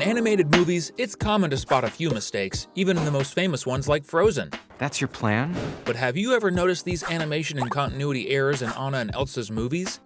In animated movies, it's common to spot a few mistakes, even in the most famous ones like Frozen. That's your plan? But have you ever noticed these animation and continuity errors in Anna and Elsa's movies?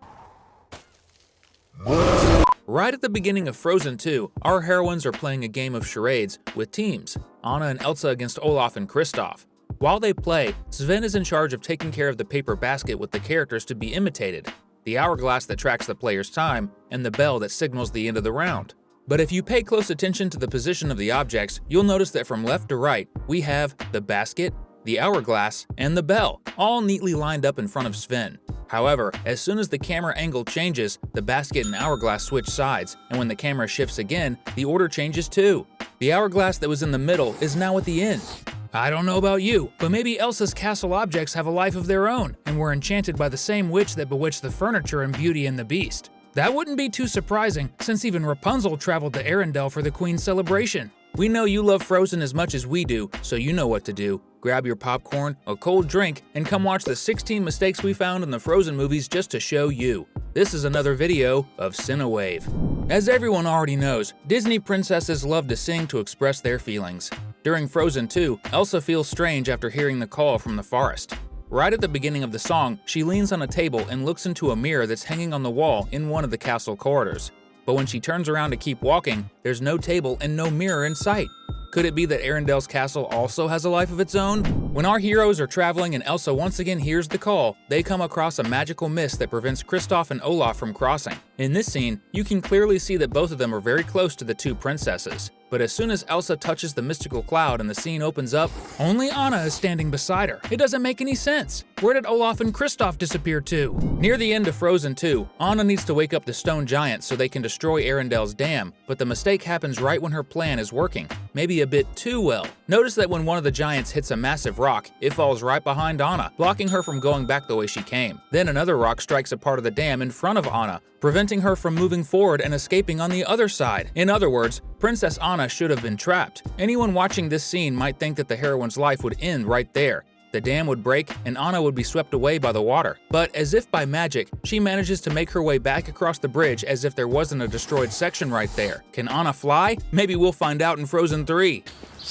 Right at the beginning of Frozen 2, our heroines are playing a game of charades with teams, Anna and Elsa against Olaf and Kristoff. While they play, Sven is in charge of taking care of the paper basket with the characters to be imitated, the hourglass that tracks the player's time, and the bell that signals the end of the round. But if you pay close attention to the position of the objects, you'll notice that from left to right, we have the basket, the hourglass, and the bell, all neatly lined up in front of Sven. However, as soon as the camera angle changes, the basket and hourglass switch sides, and when the camera shifts again, the order changes too. The hourglass that was in the middle is now at the end. I don't know about you, but maybe Elsa's castle objects have a life of their own, and were enchanted by the same witch that bewitched the furniture in Beauty and the Beast. That wouldn't be too surprising, since even Rapunzel traveled to Arendelle for the Queen's celebration. We know you love Frozen as much as we do, so you know what to do. Grab your popcorn, a cold drink, and come watch the 16 mistakes we found in the Frozen movies just to show you. This is another video of Cinewave. As everyone already knows, Disney princesses love to sing to express their feelings. During Frozen 2, Elsa feels strange after hearing the call from the forest. Right at the beginning of the song, she leans on a table and looks into a mirror that's hanging on the wall in one of the castle corridors. But when she turns around to keep walking, there's no table and no mirror in sight. Could it be that Arendelle's castle also has a life of its own? When our heroes are traveling and Elsa once again hears the call, they come across a magical mist that prevents Kristoff and Olaf from crossing. In this scene, you can clearly see that both of them are very close to the two princesses. But as soon as Elsa touches the mystical cloud and the scene opens up, only Anna is standing beside her. It doesn't make any sense. Where did Olaf and Kristoff disappear to? Near the end of Frozen 2, Anna needs to wake up the stone giant so they can destroy Arendelle's dam, but the mistake happens right when her plan is working, maybe a bit too well. Notice that when one of the giants hits a massive rock, it falls right behind Anna, blocking her from going back the way she came. Then another rock strikes a part of the dam in front of Anna, preventing her from moving forward and escaping on the other side. In other words, Princess Anna should have been trapped. Anyone watching this scene might think that the heroine's life would end right there. The dam would break and Anna would be swept away by the water. But as if by magic, she manages to make her way back across the bridge as if there wasn't a destroyed section right there. Can Anna fly? Maybe we'll find out in Frozen 3.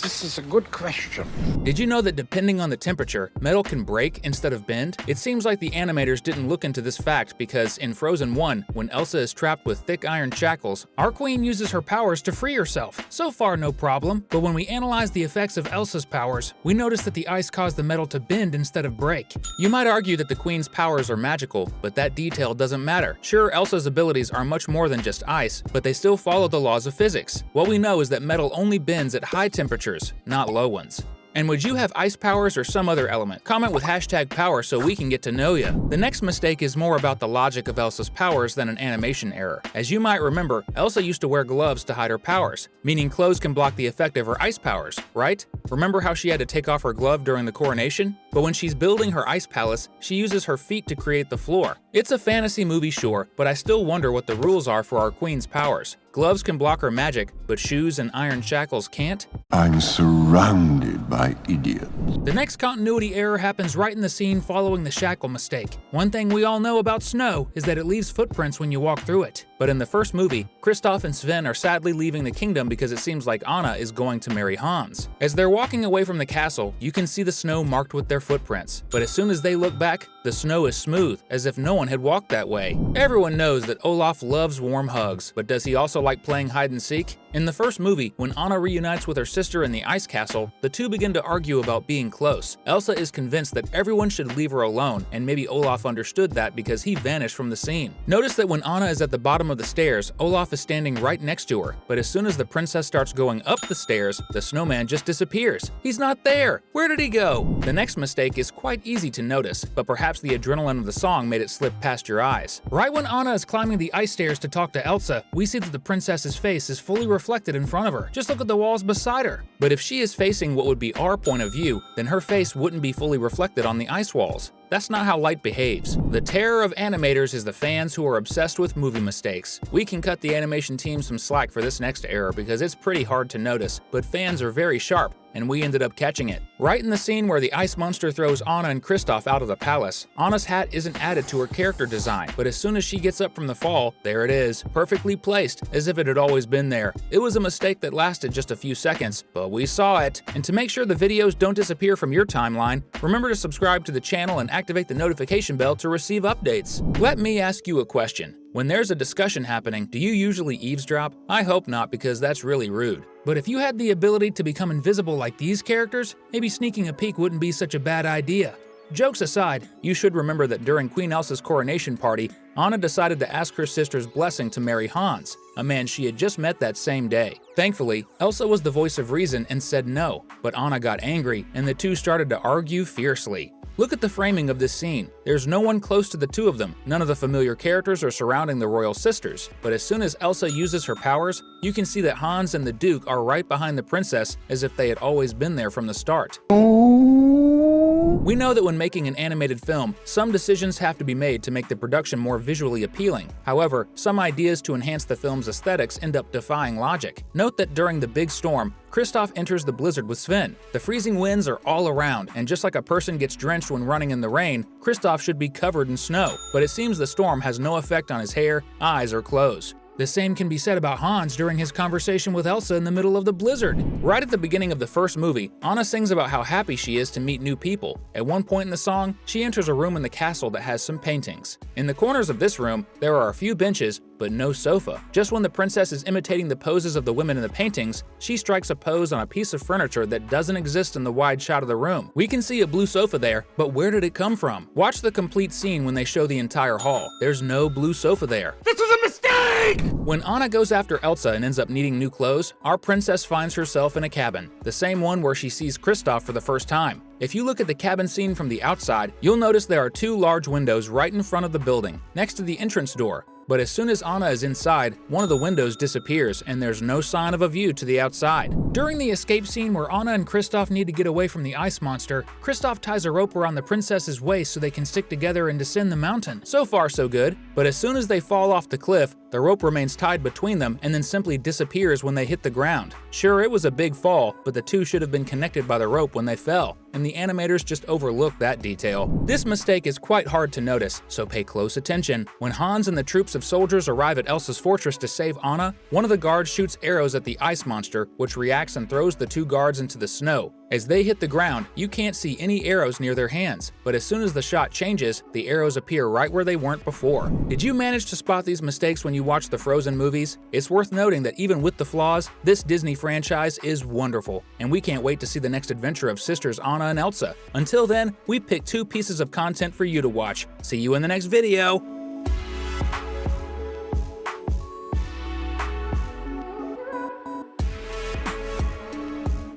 This is a good question. Did you know that depending on the temperature, metal can break instead of bend? It seems like the animators didn't look into this fact because in Frozen 1, when Elsa is trapped with thick iron shackles, our queen uses her powers to free herself. So far, no problem. But when we analyze the effects of Elsa's powers, we notice that the ice caused the metal to bend instead of break. You might argue that the queen's powers are magical, but that detail doesn't matter. Sure, Elsa's abilities are much more than just ice, but they still follow the laws of physics. What we know is that metal only bends at high temperatures, not low ones. And would you have ice powers or some other element? Comment with #power so we can get to know you. The next mistake is more about the logic of Elsa's powers than an animation error. As you might remember, Elsa used to wear gloves to hide her powers, meaning clothes can block the effect of her ice powers, right? Remember how she had to take off her glove during the coronation? But when she's building her ice palace, she uses her feet to create the floor. It's a fantasy movie, sure, but I still wonder what the rules are for our queen's powers. Gloves can block her magic, but shoes and iron shackles can't? I'm surrounded by idiots. The next continuity error happens right in the scene following the shackle mistake. One thing we all know about snow is that it leaves footprints when you walk through it. But in the first movie, Kristoff and Sven are sadly leaving the kingdom because it seems like Anna is going to marry Hans. As they're walking away from the castle, you can see the snow marked with their footprints. But as soon as they look back, the snow is smooth, as if no one had walked that way. Everyone knows that Olaf loves warm hugs, but does he also like playing hide and seek? In the first movie, when Anna reunites with her sister in the ice castle, the two begin to argue about being close. Elsa is convinced that everyone should leave her alone, and maybe Olaf understood that because he vanished from the scene. Notice that when Anna is at the bottom of the stairs, Olaf is standing right next to her, but as soon as the princess starts going up the stairs, the snowman just disappears. He's not there! Where did he go? The next mistake is quite easy to notice, but perhaps the adrenaline of the song made it slip past your eyes. Right when Anna is climbing the ice stairs to talk to Elsa, we see that the princess's face is fully reflected in front of her. Just look at the walls beside her. But if she is facing what would be our point of view, then her face wouldn't be fully reflected on the ice walls. that's not how light behaves. The terror of animators is the fans who are obsessed with movie mistakes. We can cut the animation team some slack for this next error because it's pretty hard to notice, but fans are very sharp, and we ended up catching it. Right in the scene where the ice monster throws Anna and Kristoff out of the palace, Anna's hat isn't added to her character design, but as soon as she gets up from the fall, there it is, perfectly placed, as if it had always been there. It was a mistake that lasted just a few seconds, but we saw it. And to make sure the videos don't disappear from your timeline, remember to subscribe to the channel and activate the notification bell to receive updates. Let me ask you a question. When there's a discussion happening, do you usually eavesdrop? I hope not, because that's really rude. But if you had the ability to become invisible like these characters, maybe sneaking a peek wouldn't be such a bad idea. Jokes aside, you should remember that during Queen Elsa's coronation party, Anna decided to ask her sister's blessing to marry Hans, a man she had just met that same day. Thankfully, Elsa was the voice of reason and said no, but Anna got angry and the two started to argue fiercely. Look at the framing of this scene. There's no one close to the two of them. None of the familiar characters are surrounding the royal sisters. But as soon as Elsa uses her powers, you can see that Hans and the Duke are right behind the princess as if they had always been there from the start. We know that when making an animated film, some decisions have to be made to make the production more visually appealing. However, some ideas to enhance the film's aesthetics end up defying logic. Note that during the big storm, Kristoff enters the blizzard with Sven. The freezing winds are all around, and just like a person gets drenched when running in the rain, Kristoff should be covered in snow. But it seems the storm has no effect on his hair, eyes, or clothes. The same can be said about Hans during his conversation with Elsa in the middle of the blizzard. Right at the beginning of the first movie, Anna sings about how happy she is to meet new people. At one point in the song, she enters a room in the castle that has some paintings. In the corners of this room, there are a few benches, but no sofa. Just when the princess is imitating the poses of the women in the paintings, she strikes a pose on a piece of furniture that doesn't exist in the wide shot of the room. We can see a blue sofa there, but where did it come from? Watch the complete scene when they show the entire hall. There's no blue sofa there. This was a mistake! When Anna goes after Elsa and ends up needing new clothes, our princess finds herself in a cabin, the same one where she sees Kristoff for the first time. If you look at the cabin scene from the outside, you'll notice there are two large windows right in front of the building, next to the entrance door. But as soon as Anna is inside, one of the windows disappears and there's no sign of a view to the outside. During the escape scene where Anna and Kristoff need to get away from the ice monster, Kristoff ties a rope around the princess's waist so they can stick together and descend the mountain. So far so good, but as soon as they fall off the cliff, the rope remains tied between them and then simply disappears when they hit the ground. Sure, it was a big fall, but the two should have been connected by the rope when they fell, and the animators just overlooked that detail. This mistake is quite hard to notice, so pay close attention. When Hans and the troops of soldiers arrive at Elsa's fortress to save Anna, one of the guards shoots arrows at the ice monster, which reacts and throws the two guards into the snow. As they hit the ground, you can't see any arrows near their hands, but as soon as the shot changes, the arrows appear right where they weren't before. Did you manage to spot these mistakes when you watched the Frozen movies? It's worth noting that even with the flaws, this Disney franchise is wonderful, and we can't wait to see the next adventure of sisters Anna and Elsa. Until then, we picked 2 pieces of content for you to watch. See you in the next video!